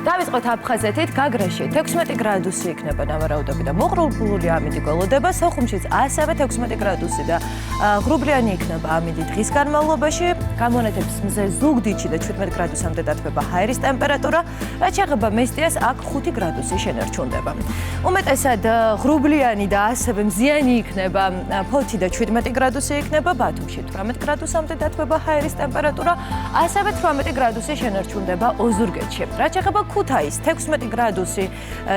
დავიწყოთ აფხაზეთით, გაგრაში 16 გრადუსი იქნება ნავარაუდები და მოყრულფულული ამინდი გველოდება, სოხუმშიც ასევე 16 გრადუსი და ღრუბლიანი იქნება ამინდი დღის განმავლობაში, გამონათებს მზე ზუგდიდში და 17 გრადუსამდე დათბება ჰაერის ტემპერატურა, რაც შეეხება მესტიას აქ 5 გრადუსი შენარჩუნდება. უმეტესად ღრუბლიანი და ასევე მზიანი იქნება ფოთი და 17 გრადუსი იქნება, ბათუმში 18 გრადუსამდე დათბება ჰაერის ტემპერატურა, ასევე 18 გრადუსი შენარჩუნდება ოზურგეთში. რაც შეეხება ქუთაისს 16 გრადუსი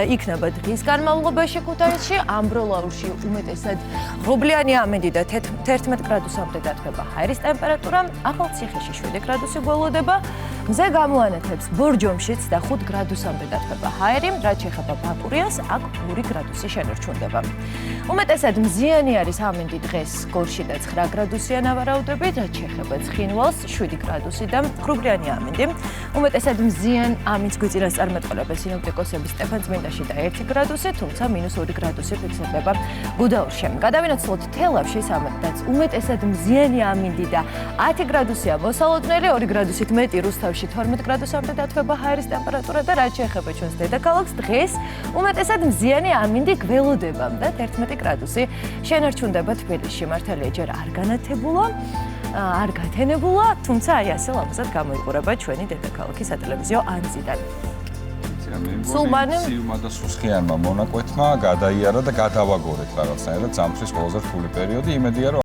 იქნება დღის განმავლობაში ქუთაისში, ამბროლაურში უმეტესად ღრუბლიანი ამინდი და 11 გრადუსამდე დათბება ჰაერის ტემპერატურა, ახალციხეში 7 გრადუსი გველოდება, მზე გამოანათებს ბორჯომშიც და 5 გრადუსამდე დათბება ჰაერი, რაც შეეხება ბაკურიას, აქ 2 გრადუსი შენარჩუნდება. უმეტესად მზიანი არის ამინდი დღეს გორში და 9 გრადუსია ნავარაუდებით, რაც შეეხება ცხინვალს 7 გრადუსი და ღრუბლიანი ამინდი. უმეტესად მზიან ამინდს გვიწინასწარმეტყველებენ სინოპტიკოსები სტეფანწმინდაში და 1 გრადუსი, თუმცა -2 გრადუსი ფიქსირდება გუდაურში. გადავინაცვლოთ თელავში სამედაც უმეტესად მზიანი ამინდი და 10 გრადუსია მოსალოდნელი, 2 გრადუსით მეტი რუსთავში 12 გრადუსამდე დათბება ჰაერის ტემპერატურა და რაც შეეხება ჩვენს დედაქალაქს დღეს უმეტესად მზიანი ამინდი გველოდება და 11 გრადუსი შენარჩუნდება თბილისში. მართალია ჯერ არ განათებულა, არ გათენებულა, თუმცა აი ასე ლამაზად გამოიყურება ჩვენი დედაქალაქი სატელევიზიო ანძიდან. სიუმა და სუსხიანმა მონაკვეთმა გადაიარა და გადავაგორეთ რაღაცნაირად ზამთრის ყველაზე რთული პერიოდი, იმედია რომ